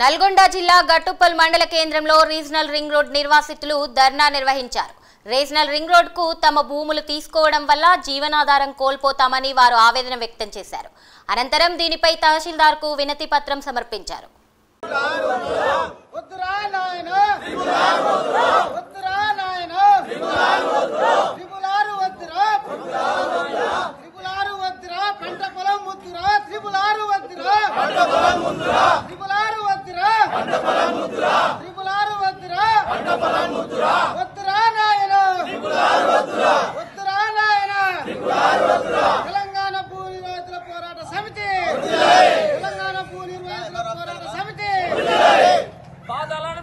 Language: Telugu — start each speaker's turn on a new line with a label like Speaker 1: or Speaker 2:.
Speaker 1: నల్గొండ జిల్లా గట్టుప్పల్ మండల కేంద్రంలో రీజనల్ రింగ్ రోడ్ నిర్వాసితులు ధర్నా నిర్వహించారు. రీజనల్ రింగ్ రోడ్ కు తమ భూములు తీసుకోవడం వల్ల జీవనాధారం కోల్పోతామని వారు ఆవేదన వ్యక్తం చేశారు. అనంతరం దీనిపై తహసీల్దార్ కు వినతి పత్రం సమర్పించారు.
Speaker 2: తెలంగాణ భూ నిర్వాసితుల పోరాట సమితి
Speaker 3: పాదాలను